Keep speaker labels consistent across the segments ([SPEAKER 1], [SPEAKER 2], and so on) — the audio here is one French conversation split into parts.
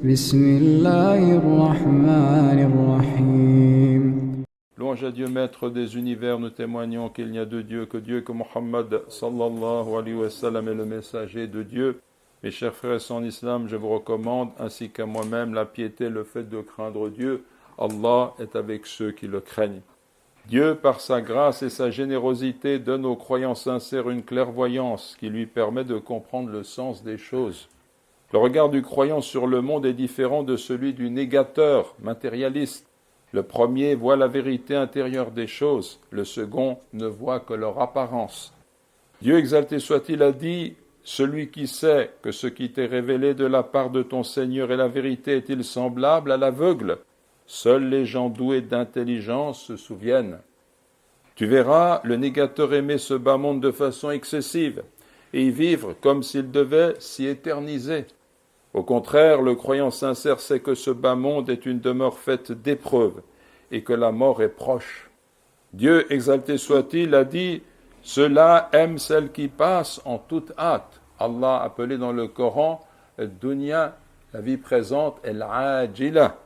[SPEAKER 1] بسم الله الرحمن الرحيم.
[SPEAKER 2] Louange à Dieu, maître des univers, nous témoignons qu'il n'y a de Dieu que Dieu, que Muhammad sallallahu alayhi wa sallam est le messager de Dieu. Mes chers frères et sœurs en islam, je vous recommande, ainsi qu'à moi-même, la piété, le fait de craindre Dieu. Allah est avec ceux qui le craignent. Dieu, par sa grâce et sa générosité, donne aux croyants sincères une clairvoyance qui lui permet de comprendre le sens des choses. Le regard du croyant sur le monde est différent de celui du négateur, matérialiste. Le premier voit la vérité intérieure des choses, le second ne voit que leur apparence. Dieu exalté soit-il a dit « Celui qui sait que ce qui t'est révélé de la part de ton Seigneur est la vérité est-il semblable à l'aveugle ? Seuls les gens doués d'intelligence se souviennent. » Tu verras le négateur aimer ce bas monde de façon excessive et y vivre comme s'il devait s'y éterniser. Au contraire, le croyant sincère sait que ce bas monde est une demeure faite d'épreuves et que la mort est proche. Dieu, exalté soit-il, a dit « Ceux-là aiment celle qui passe en toute hâte ». Allah appelé dans le Coran « Dunya », la vie présente, « El-Ajila ».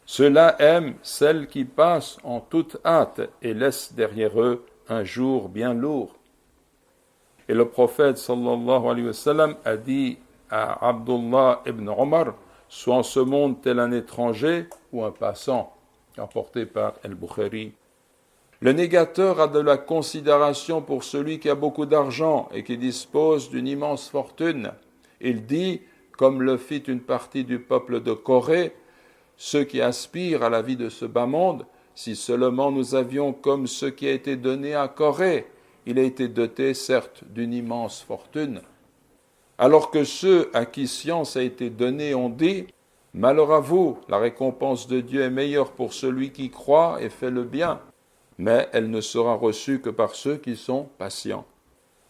[SPEAKER 2] Ceux-là aiment celle qui passe en toute hâte et laissent derrière eux un jour bien lourd. Et le prophète sallallahu alayhi wa sallam a dit à Abdullah ibn Omar, soit en ce monde tel un étranger ou un passant, rapporté par Al-Bukhari. Le négateur a de la considération pour celui qui a beaucoup d'argent et qui dispose d'une immense fortune. Il dit, comme le fit une partie du peuple de Corée, ceux qui aspirent à la vie de ce bas monde, si seulement nous avions comme ce qui a été donné à Corée. Il a été doté, certes, d'une immense fortune. Alors que ceux à qui science a été donnée ont dit « Malheur à vous, la récompense de Dieu est meilleure pour celui qui croit et fait le bien, mais elle ne sera reçue que par ceux qui sont patients. »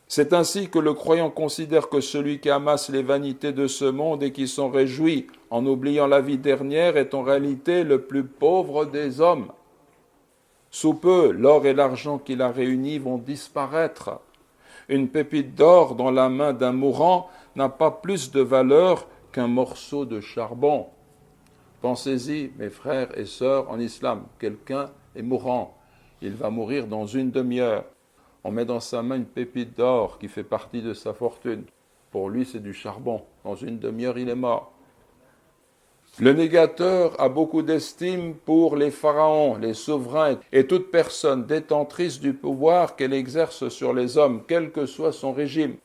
[SPEAKER 2] C'est ainsi que le croyant considère que celui qui amasse les vanités de ce monde et qui s'en réjouit en oubliant la vie dernière est en réalité le plus pauvre des hommes. Sous peu, l'or et l'argent qu'il a réunis vont disparaître. Une pépite d'or dans la main d'un mourant n'a pas plus de valeur qu'un morceau de charbon. Pensez-y, mes frères et sœurs en islam, quelqu'un est mourant, il va mourir dans une demi-heure. On met dans sa main une pépite d'or qui fait partie de sa fortune. Pour lui, c'est du charbon. Dans une demi-heure, il est mort. Le négateur a beaucoup d'estime pour les pharaons, les souverains et toute personne détentrice du pouvoir qu'elle exerce sur les hommes, quel que soit son régime.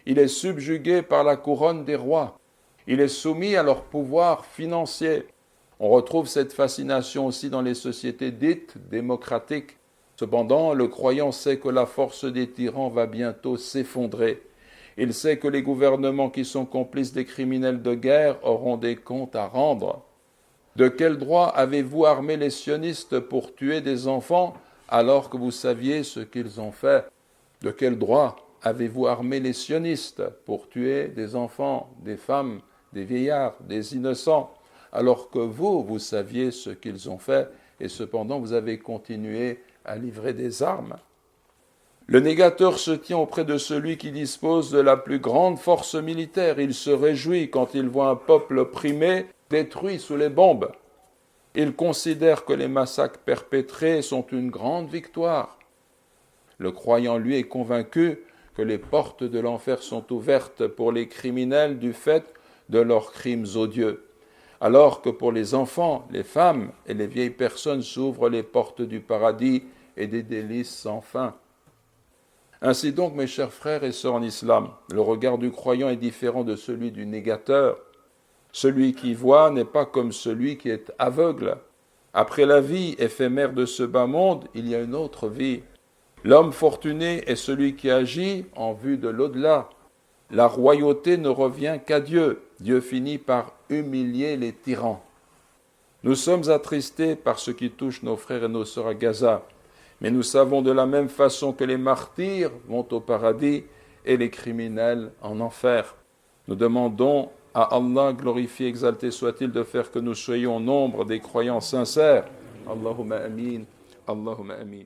[SPEAKER 2] Il est subjugué par la couronne des rois. Il est soumis à leur pouvoir financier. On retrouve cette fascination aussi dans les sociétés dites démocratiques. Cependant, le croyant sait que la force des tyrans va bientôt s'effondrer. Il sait que les gouvernements qui sont complices des criminels de guerre auront des comptes à rendre. De quel droit avez-vous armé les sionistes pour tuer des enfants alors que vous saviez ce qu'ils ont fait? De quel droit avez-vous armé les sionistes pour tuer des enfants, des femmes, des vieillards, des innocents, alors que vous saviez ce qu'ils ont fait et cependant vous avez continué à livrer des armes? Le négateur se tient auprès de celui qui dispose de la plus grande force militaire. Il se réjouit quand il voit un peuple opprimé, détruit sous les bombes. Il considère que les massacres perpétrés sont une grande victoire. Le croyant, lui, est convaincu que les portes de l'enfer sont ouvertes pour les criminels du fait de leurs crimes odieux, alors que pour les enfants, les femmes et les vieilles personnes s'ouvrent les portes du paradis et des délices sans fin. Ainsi donc, mes chers frères et sœurs en islam, le regard du croyant est différent de celui du négateur. Celui qui voit n'est pas comme celui qui est aveugle. Après la vie éphémère de ce bas monde, il y a une autre vie. L'homme fortuné est celui qui agit en vue de l'au-delà. La royauté ne revient qu'à Dieu. Dieu finit par humilier les tyrans. Nous sommes attristés par ce qui touche nos frères et nos sœurs à Gaza. Mais nous savons de la même façon que les martyrs vont au paradis et les criminels en enfer. Nous demandons à Allah, glorifié, exalté soit-il, de faire que nous soyons au nombre des croyants sincères. Allahumma amin, Allahumma amin.